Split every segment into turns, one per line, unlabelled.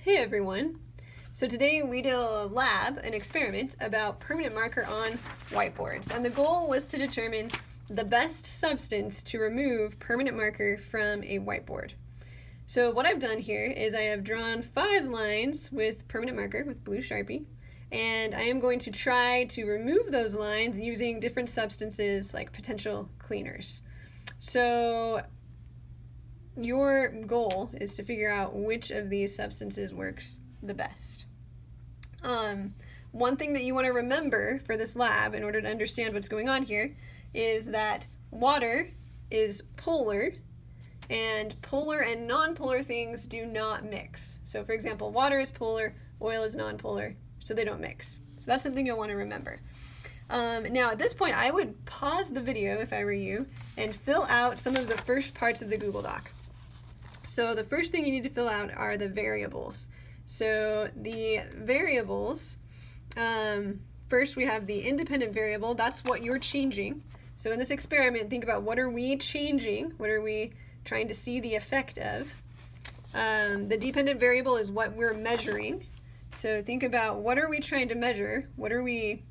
Hey everyone! So today we did a lab, an experiment about permanent marker on whiteboards, and the goal was to determine the best substance to remove permanent marker from a whiteboard. So what I've done here is I have drawn 5 lines with permanent marker with blue Sharpie, and I am going to try to remove those lines using different substances like potential cleaners. So your goal is to figure out which of these substances works the best. One thing that you want to remember for this lab in order to understand what's going on here is that water is polar, and polar and non-polar things do not mix. So for example, water is polar, oil is non-polar, so they don't mix. So that's something you'll want to remember. Now at this point I would pause the video if I were you and fill out some of the first parts of the Google Doc. So the first thing you need to fill out are the variables. So the variables, first we have the independent variable, that's what you're changing. So in this experiment, think about what are we changing, what are we trying to see the effect of. The dependent variable is what we're measuring. So think about what are we trying to measure, what are we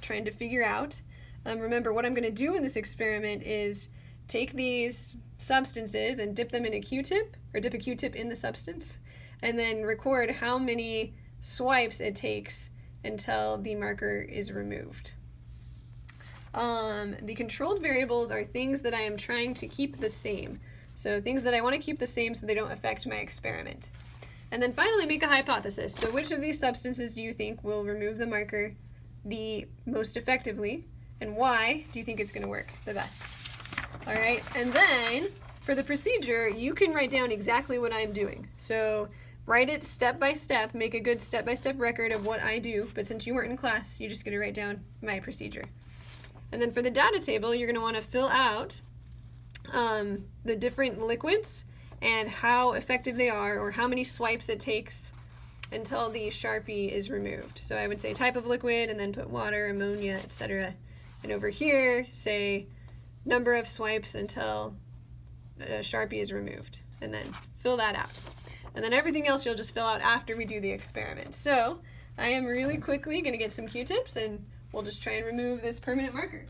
trying to figure out. Remember, what I'm going to do in this experiment is take these substances and dip them in a Q-tip, or dip a Q-tip in the substance, and then record how many swipes it takes until the marker is removed. The controlled variables are things that I am trying to keep the same. So things that I want to keep the same so they don't affect my experiment. And then finally make a hypothesis. So which of these substances do you think will remove the marker the most effectively, and why do you think it's going to work the best? All right, and then for the procedure, you can write down exactly what I'm doing. So write it step by step, make a good step-by-step record of what I do, but since you weren't in class, you're just going to write down my procedure. And then for the data table, you're going to want to fill out the different liquids and how effective they are, or how many swipes it takes until the Sharpie is removed. So I would say type of liquid and then put water, ammonia, etc. And over here, say number of swipes until the Sharpie is removed, and then fill that out. And then everything else you'll just fill out after we do the experiment. So I am really quickly going to get some Q-tips and we'll just try and remove this permanent marker.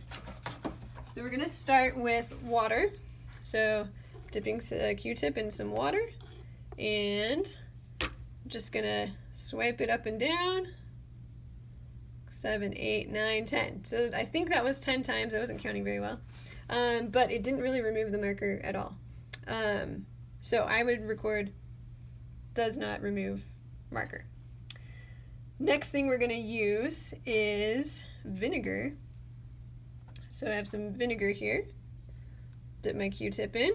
So we're going to start with water. So dipping a Q-tip in some water, and just going to swipe it up and down. 7, 8, 9, 10. So I think that was 10 times. I wasn't counting very well. But it didn't really remove the marker at all. So I would record does not remove marker. Next thing we're going to use is vinegar. So I have some vinegar here. Dip my Q-tip in.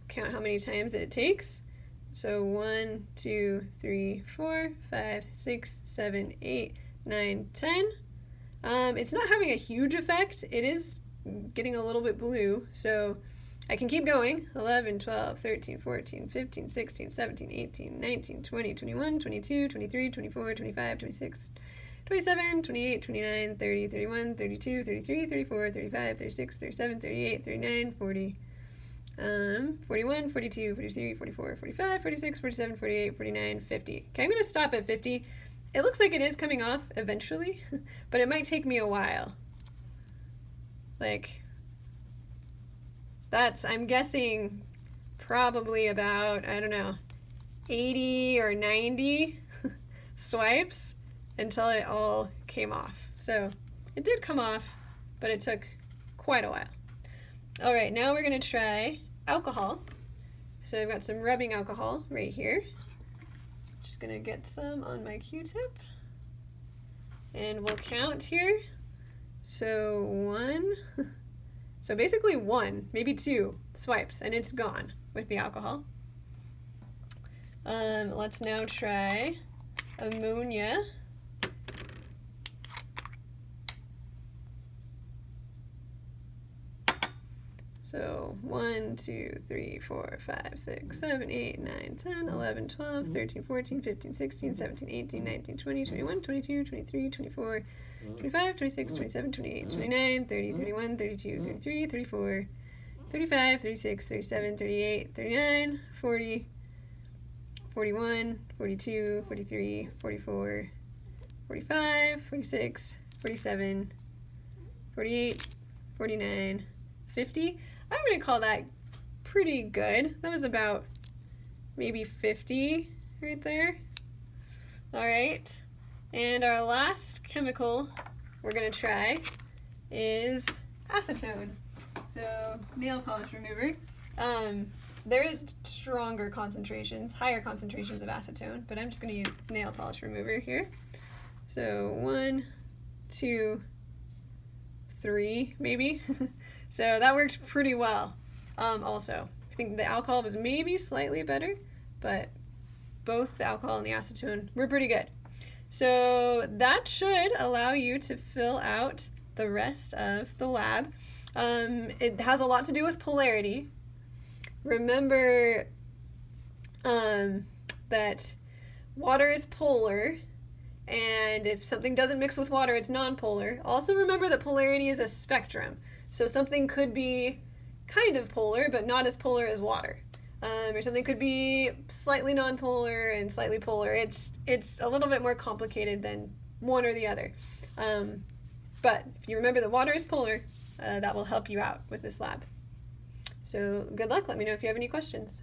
Count how many times it takes. So 1, 2, 3, 4, 5, 6, 7, 8, 9, 10. It's not having a huge effect. It is getting a little bit blue, so I can keep going. 11, 12, 13, 14, 15, 16, 17, 18, 19, 20, 21, 22, 23, 24, 25, 26, 27, 28, 29, 30, 31, 32, 33, 34, 35, 36, 37, 38, 39, 40, 41, 42, 43, 44, 45, 46, 47, 48, 49, 50. Okay, I'm going to stop at 50. It looks like it is coming off eventually, but it might take me a while. Like, I'm guessing probably about, I don't know, 80 or 90 swipes until it all came off. So it did come off, but it took quite a while. All right, now we're going to try alcohol. So I've got some rubbing alcohol right here. Just going to get some on my Q-tip. And we'll count here. So 1, so basically 1, maybe 2 swipes, and it's gone with the alcohol. Let's now try ammonia. So 1, 2, 3, 4, 5, 6, 7, 8, 9, 10, 11, 12, 13, 14, 15, 16, 17, 18, 19, 20, 21, 22, 23, 24, 25, 26, 27, 28, 29, 30, 31, 32, 33, 34, 35, 36, 37, 38, 39, 40, 41, 42, 43, 44, 45, 46, 47, 48, 49, 50. I'm going to call that pretty good. That was about maybe 50 right there. All right. And our last chemical we're going to try is acetone. So nail polish remover. There is stronger concentrations, higher concentrations of acetone, but I'm just going to use nail polish remover here. So 1, 2, 3 maybe. So that worked pretty well. Also, I think the alcohol was maybe slightly better, but both the alcohol and the acetone were pretty good. So that should allow you to fill out the rest of the lab. It has a lot to do with polarity. Remember that water is polar, and if something doesn't mix with water, it's nonpolar. Also remember that polarity is a spectrum. So something could be kind of polar, but not as polar as water. Or something could be slightly nonpolar and slightly polar. It's a little bit more complicated than one or the other. But if you remember that water is polar, that will help you out with this lab. So good luck. Let me know if you have any questions.